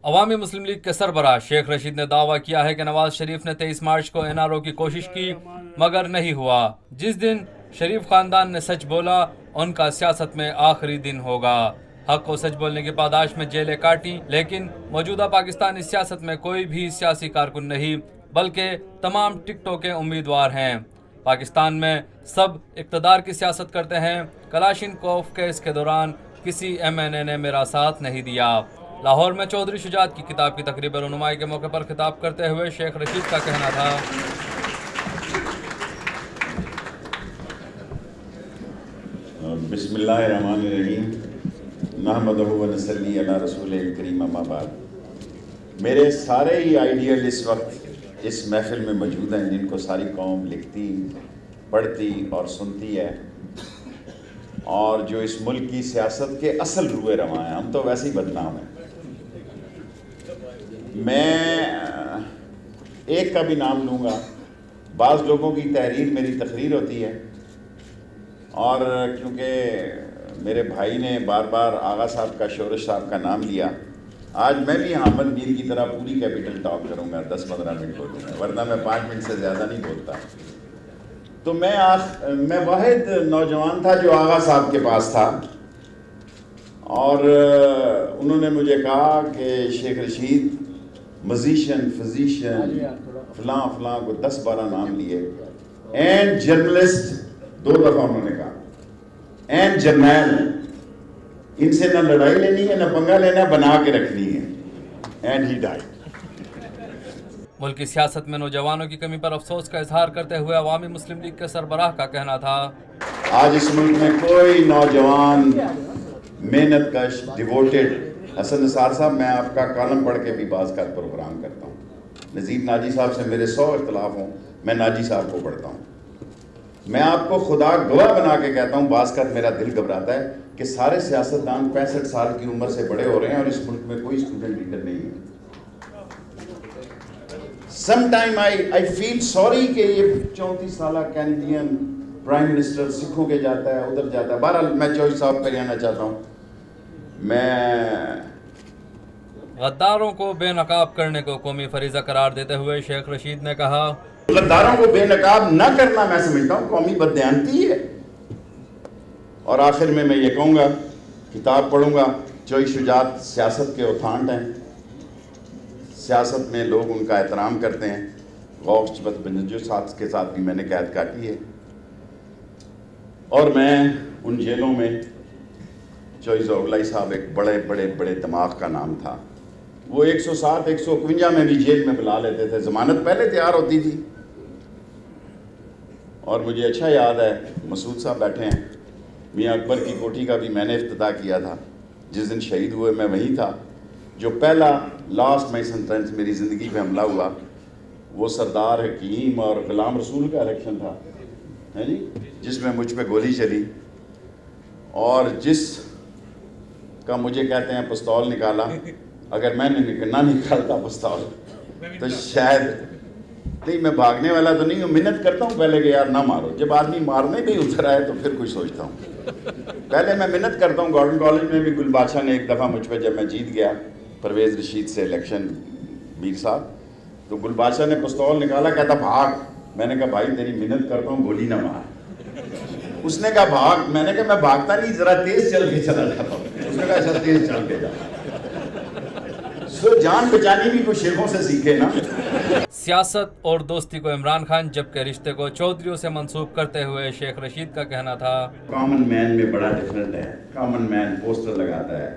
عوامی مسلم لیگ کے سربراہ شیخ رشید نے دعویٰ کیا ہے کہ نواز شریف نے 23 مارچ کو NRO کی کوشش کی مگر نہیں ہوا۔ جس دن شریف خاندان نے سچ بولا ان کا سیاست میں آخری دن ہوگا۔ حق و سچ بولنے کی پاداش میں جیلیں کاٹیں، لیکن موجودہ پاکستانی سیاست میں کوئی بھی سیاسی کارکن نہیں بلکہ تمام ٹکٹوں کے امیدوار ہیں۔ پاکستان میں سب اقتدار کی سیاست کرتے ہیں۔ کلاشنکوف کیس کے دوران کسی MNA نے میرا ساتھ نہیں دیا۔ لاہور میں چودھری شجاعت کی کتاب کی تقریب رونمائی کے موقع پر خطاب کرتے ہوئے شیخ رشید کا کہنا تھا، بسم اللہ الرحمن الرحیم، نحمدہ و نصلی علی رسول الکریم، اما بعد۔ میرے سارے ہی آئیڈیل اس وقت اس محفل میں موجود ہیں جن کو ساری قوم لکھتی، پڑھتی اور سنتی ہے، اور جو اس ملک کی سیاست کے اصل روئے رواں ہیں۔ ہم تو ویسے ہی بدنام ہیں۔ میں ایک کا بھی نام لوں گا۔ بعض لوگوں کی تحریر میری تقریر ہوتی ہے، اور کیونکہ میرے بھائی نے بار بار آغا صاحب کا، شورش صاحب کا نام لیا، آج میں بھی حامد میر کی طرح پوری کیپٹل ٹاک کروں گا، 10-15 منٹ بولوں گا، ورنہ میں 5 منٹ سے زیادہ نہیں بولتا۔ تو میں واحد نوجوان تھا جو آغا صاحب کے پاس تھا، اور انہوں نے مجھے کہا کہ شیخ رشید مزیشین، فزیشین، فلاں فلاں کو 10-12 نام لیے، اینڈ جرنلسٹ 2 دفعہ انہوں نے کہا، اینڈ جرنیل، ان سے نہ لڑائی لینی ہے نہ پنگا لینا، بنا کے رکھنی ہے، اینڈ ہی ڈائیڈ۔ ملکی سیاست میں نوجوانوں کی کمی پر افسوس کا اظہار کرتے ہوئے عوامی مسلم لیگ کے سربراہ کا کہنا تھا، آج اس ملک میں کوئی نوجوان محنت کش، ڈیووٹڈ، حسن نثار صاحب، میں آپ کا کالم پڑھ کے بھی بعض کا پروگرام کرتا ہوں، نذیر ناجی صاحب سے میرے 100 اختلاف ہوں، میں ناجی صاحب کو پڑھتا ہوں۔ میں آپ کو خدا گواہ بنا کے کہتا ہوں، بعض کا میرا دل گھبراتا ہے کہ سارے سیاستدان 65 سال کی عمر سے بڑے ہو رہے ہیں اور اس ملک میں کوئی اسٹوڈنٹ لیڈر نہیں ہے۔ Some time I feel sorry کہ یہ 34 سالہ کینیڈین پرائم منسٹر سکھوں کے جاتا ہے، ادھر جاتا ہے۔ بہرحال میں جوش صاحب پہ رہنا چاہتا ہوں۔ میں غداروں کو بے نقاب کرنے کو قومی فریضہ قرار دیتے ہوئے شیخ رشید نے کہا، غداروں کو بے نقاب نہ کرنا میں سمجھتا ہوں قومی بددیانتی ہے۔ اور آخر میں یہ کہوں گا، کتاب پڑھوں گا، چودھری شجاعت سیاست کے اوتھانٹ ہیں، سیاست میں لوگ ان کا احترام کرتے ہیں۔ غوث بنجو صاحب کے ساتھ بھی میں نے قید کاٹی ہے، اور میں ان جیلوں میں چودھری ذوقلائی صاحب ایک بڑے بڑے بڑے دماغ کا نام تھا، وہ 107 151 میں بھی جیل میں بلا لیتے تھے، ضمانت پہلے تیار ہوتی تھی۔ اور مجھے اچھا یاد ہے، مسعود صاحب بیٹھے ہیں، میاں اکبر کی کوٹھی کا بھی میں نے افتتاح کیا تھا، جس دن شہید ہوئے میں وہیں تھا۔ جو پہلا لاسٹ مائی سینٹینس میری زندگی پہ حملہ ہوا وہ سردار حکیم اور غلام رسول کا الیکشن تھا، ہے جی، جس میں مجھ پہ گولی چلی، اور جس کا مجھے کہتے ہیں پستول نکالا، اگر میں نے نہ نکالتا پستول تو شاید نہیں، میں بھاگنے والا تو نہیں ہوں، محنت کرتا ہوں پہلے کہ یار نہ مارو، جب آدمی مارنے بھی اتر آئے تو پھر کچھ سوچتا ہوں۔ پہلے میں محنت کرتا ہوں۔ گارڈن کالج میں بھی گل بادشاہ نے ایک دفعہ مجھ پہ، جب میں جیت گیا پرویز رشید سے الیکشن، میر صاحب، تو گل بادشاہ نے پستول نکالا، کہتا بھاگ۔ میں نے کہا بھائی تیری محنت کرتا ہوں، گولی نہ مار۔ اس نے کہا بھاگ، میں نے کہا میں بھاگتا نہیں، ذرا تیز چل کے چلا جاتا ہوں۔ اس نے کہا اچھا تیز چل کے جا۔ جان بچانی بھی کچھ شیخوں سے سیکھے نا۔ سیاست اور دوستی کو عمران خان جبکہ رشتے کو چودھریوں سے منسوب کرتے ہوئے شیخ رشید کا کہنا تھا، کامن مین میں بڑا ڈفرنٹ ہے۔ کامن مین پوسٹر لگاتا ہے،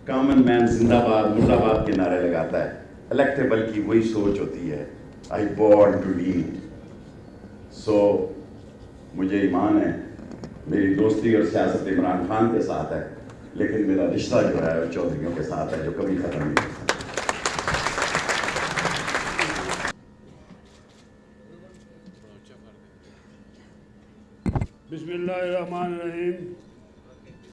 کامن مین زندہ باد مرد آباد کے نعرے لگاتا ہے، الیکٹیبل کی وہی سوچ ہوتی ہے، آئی بورن ٹو لیڈ۔ سو مجھے ایمان ہے، میری دوستی اور سیاست عمران خان کے ساتھ ہے، لیکن میرا رشتہ جو ہے وہ چودھریوں کے ساتھ ہے، جو کبھی ختم نہیں ہوتا۔ بسم اللہ الرحمن الرحیم۔